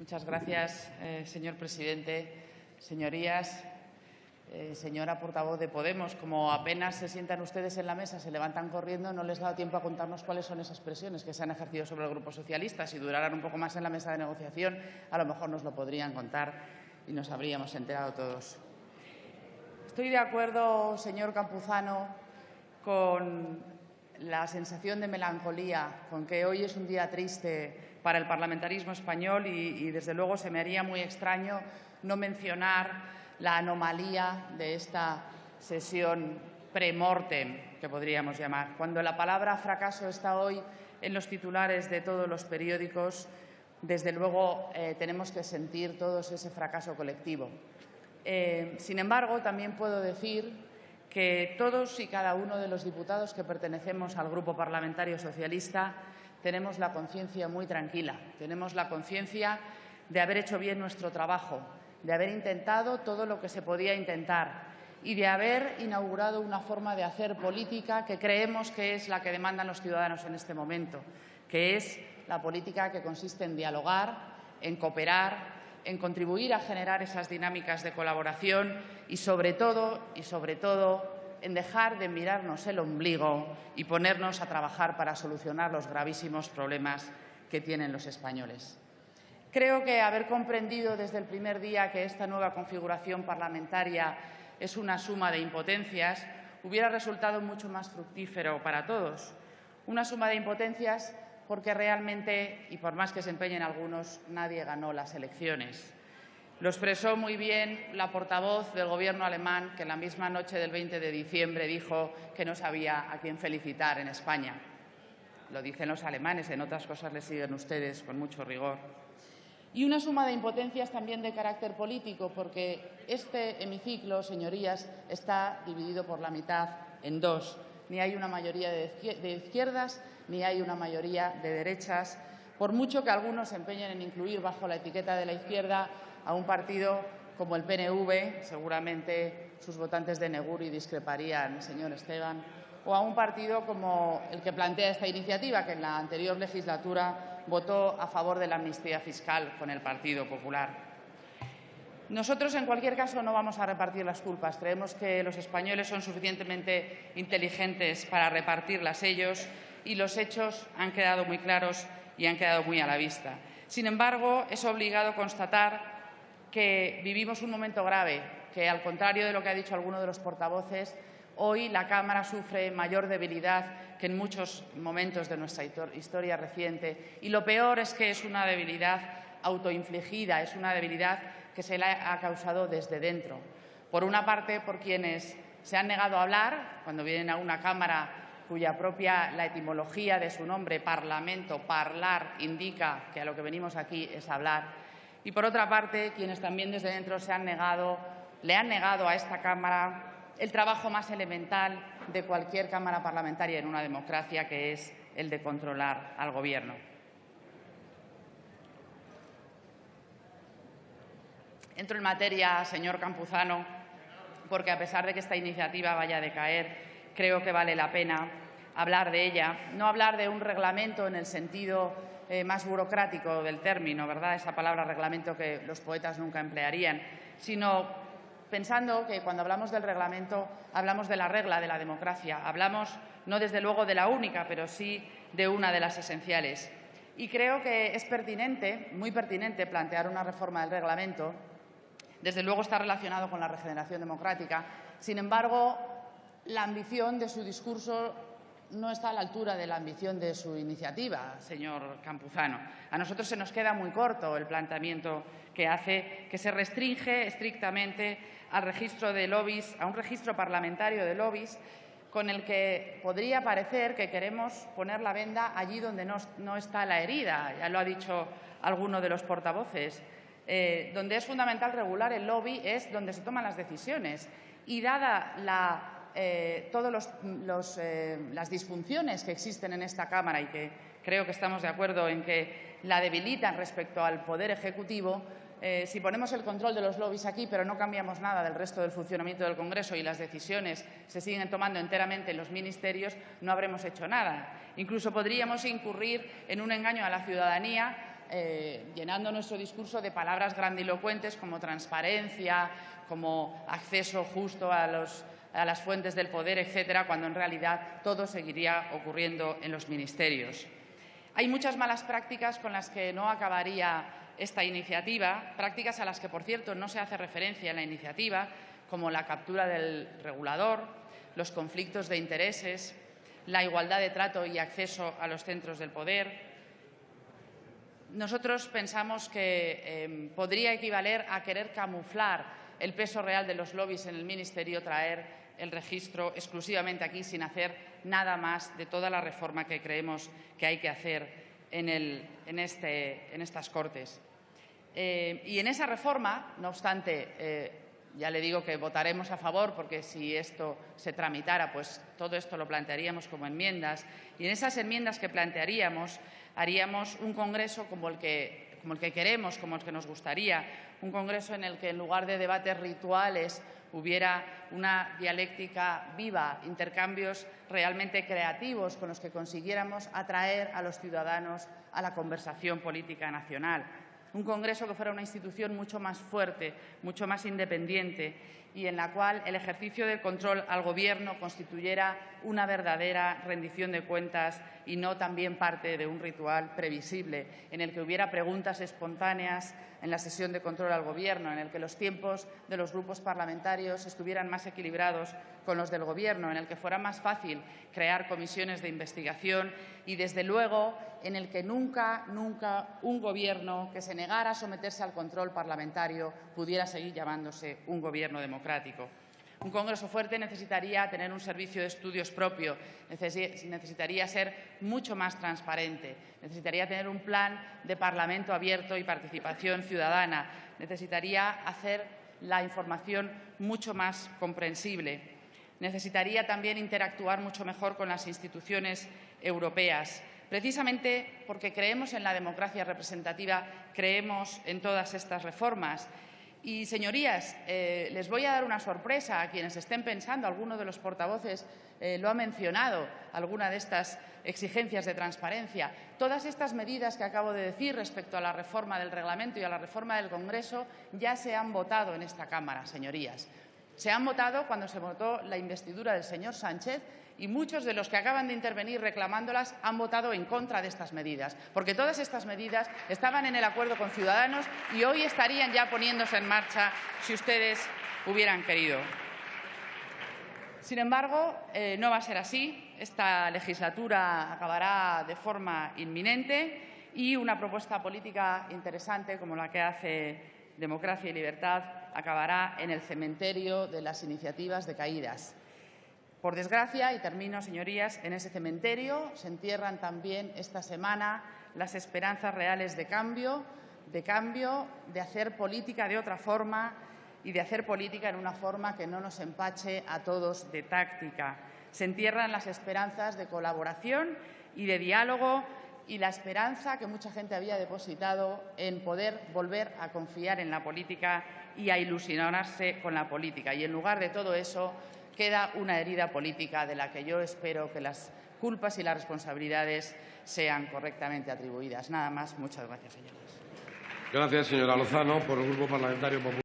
Muchas gracias, señor presidente. Señorías, señora portavoz de Podemos, como apenas se sientan ustedes en la mesa, se levantan corriendo, no les da tiempo a contarnos cuáles son esas presiones que se han ejercido sobre el Grupo Socialista. Si duraran un poco más en la mesa de negociación, a lo mejor nos lo podrían contar y nos habríamos enterado todos. Estoy de acuerdo, señor Campuzano, con la sensación de melancolía con que hoy es un día triste para el parlamentarismo español y desde luego, se me haría muy extraño no mencionar la anomalía de esta sesión pre-mortem, que podríamos llamar. Cuando la palabra fracaso está hoy en los titulares de todos los periódicos, desde luego tenemos que sentir todos ese fracaso colectivo. Sin embargo, también puedo decir que todos y cada uno de los diputados que pertenecemos al Grupo Parlamentario Socialista tenemos la conciencia muy tranquila, tenemos la conciencia de haber hecho bien nuestro trabajo, de haber intentado todo lo que se podía intentar y de haber inaugurado una forma de hacer política que creemos que es la que demandan los ciudadanos en este momento, que es la política que consiste en dialogar, en cooperar, en contribuir a generar esas dinámicas de colaboración y, sobre todo, en dejar de mirarnos el ombligo y ponernos a trabajar para solucionar los gravísimos problemas que tienen los españoles. Creo que haber comprendido desde el primer día que esta nueva configuración parlamentaria es una suma de impotencias hubiera resultado mucho más fructífero para todos. Una suma de impotencias porque realmente, y por más que se empeñen algunos, nadie ganó las elecciones. Lo expresó muy bien la portavoz del Gobierno alemán, que en la misma noche del 20 de diciembre dijo que no sabía a quién felicitar en España. Lo dicen los alemanes, en otras cosas les siguen ustedes con mucho rigor. Y una suma de impotencias también de carácter político, porque este hemiciclo, señorías, está dividido por la mitad en dos. Ni hay una mayoría de izquierdas ni hay una mayoría de derechas, por mucho que algunos se empeñen en incluir bajo la etiqueta de la izquierda a un partido como el PNV, seguramente sus votantes de Neguri discreparían, señor Esteban, o a un partido como el que plantea esta iniciativa, que en la anterior legislatura votó a favor de la amnistía fiscal con el Partido Popular. Nosotros, en cualquier caso, no vamos a repartir las culpas. Creemos que los españoles son suficientemente inteligentes para repartirlas ellos y los hechos han quedado muy claros y han quedado muy a la vista. Sin embargo, es obligado constatar que vivimos un momento grave, que, al contrario de lo que ha dicho alguno de los portavoces, hoy la Cámara sufre mayor debilidad que en muchos momentos de nuestra historia reciente. Y lo peor es que es una debilidad autoinfligida, es una debilidad que se la ha causado desde dentro. Por una parte, por quienes se han negado a hablar, cuando vienen a una Cámara cuya propia la etimología de su nombre, Parlamento, parlar, indica que a lo que venimos aquí es hablar. Y por otra parte, quienes también desde dentro le han negado a esta Cámara el trabajo más elemental de cualquier Cámara parlamentaria en una democracia, que es el de controlar al Gobierno. Entro en materia, señor Campuzano, porque a pesar de que esta iniciativa vaya a decaer, creo que vale la pena hablar de ella. No hablar de un reglamento en el sentido más burocrático del término, ¿verdad? Esa palabra reglamento que los poetas nunca emplearían, sino pensando que cuando hablamos del reglamento hablamos de la regla de la democracia. Hablamos, no desde luego de la única, pero sí de una de las esenciales. Y creo que es pertinente, muy pertinente, plantear una reforma del reglamento. Desde luego está relacionado con la regeneración democrática. Sin embargo, la ambición de su discurso no está a la altura de la ambición de su iniciativa, señor Campuzano. A nosotros se nos queda muy corto el planteamiento que hace, que se restringe estrictamente al registro de lobbies, a un registro parlamentario de lobbies, con el que podría parecer que queremos poner la venda allí donde no está la herida. Ya lo ha dicho alguno de los portavoces. Donde es fundamental regular el lobby es donde se toman las decisiones. Y dada todas las disfunciones que existen en esta Cámara y que creo que estamos de acuerdo en que la debilitan respecto al Poder Ejecutivo, si ponemos el control de los lobbies aquí, pero no cambiamos nada del resto del funcionamiento del Congreso y las decisiones se siguen tomando enteramente en los ministerios, no habremos hecho nada. Incluso podríamos incurrir en un engaño a la ciudadanía llenando nuestro discurso de palabras grandilocuentes como transparencia, como acceso justo a las fuentes del poder, etcétera, cuando en realidad todo seguiría ocurriendo en los ministerios. Hay muchas malas prácticas con las que no acabaría esta iniciativa, prácticas a las que, por cierto, no se hace referencia en la iniciativa, como la captura del regulador, los conflictos de intereses, la igualdad de trato y acceso a los centros del poder. Nosotros pensamos que podría equivaler a querer camuflar el peso real de los lobbies en el Ministerio, traer el registro exclusivamente aquí sin hacer nada más de toda la reforma que creemos que hay que hacer en estas Cortes. Y en esa reforma, no obstante, ya le digo que votaremos a favor porque si esto se tramitara, pues todo esto lo plantearíamos como enmiendas. Y en esas enmiendas que plantearíamos, haríamos un congreso como el que queremos, como el que nos gustaría, un congreso en el que en lugar de debates rituales hubiera una dialéctica viva, intercambios realmente creativos con los que consiguiéramos atraer a los ciudadanos a la conversación política nacional. Un congreso que fuera una institución mucho más fuerte, mucho más independiente y en la cual el ejercicio del control al Gobierno constituyera una verdadera rendición de cuentas y no también parte de un ritual previsible, en el que hubiera preguntas espontáneas en la sesión de control al Gobierno, en el que los tiempos de los grupos parlamentarios estuvieran más equilibrados con los del Gobierno, en el que fuera más fácil crear comisiones de investigación y, desde luego, en el que nunca un Gobierno que se negara a someterse al control parlamentario pudiera seguir llamándose un Gobierno democrático. Un Congreso fuerte necesitaría tener un servicio de estudios propio, necesitaría ser mucho más transparente, necesitaría tener un plan de Parlamento abierto y participación ciudadana, necesitaría hacer la información mucho más comprensible, necesitaría también interactuar mucho mejor con las instituciones europeas. Precisamente porque creemos en la democracia representativa, creemos en todas estas reformas. Y, señorías, les voy a dar una sorpresa a quienes estén pensando, alguno de los portavoces lo ha mencionado, alguna de estas exigencias de transparencia. Todas estas medidas que acabo de decir respecto a la reforma del reglamento y a la reforma del Congreso ya se han votado en esta Cámara, señorías. Se han votado cuando se votó la investidura del señor Sánchez y muchos de los que acaban de intervenir reclamándolas han votado en contra de estas medidas, porque todas estas medidas estaban en el acuerdo con Ciudadanos y hoy estarían ya poniéndose en marcha si ustedes hubieran querido. Sin embargo, no va a ser así. Esta legislatura acabará de forma inminente y una propuesta política interesante como la que hace Democracia y Libertad acabará en el cementerio de las iniciativas decaídas. Por desgracia, y termino, señorías, en ese cementerio se entierran también esta semana las esperanzas reales de cambio, de hacer política de otra forma y de hacer política en una forma que no nos empache a todos de táctica. Se entierran las esperanzas de colaboración y de diálogo y la esperanza que mucha gente había depositado en poder volver a confiar en la política y a ilusionarse con la política. Y en lugar de todo eso queda una herida política de la que yo espero que las culpas y las responsabilidades sean correctamente atribuidas. Nada más. Muchas gracias, señores. Gracias, señora Lozano. Por el Grupo Parlamentario Popular.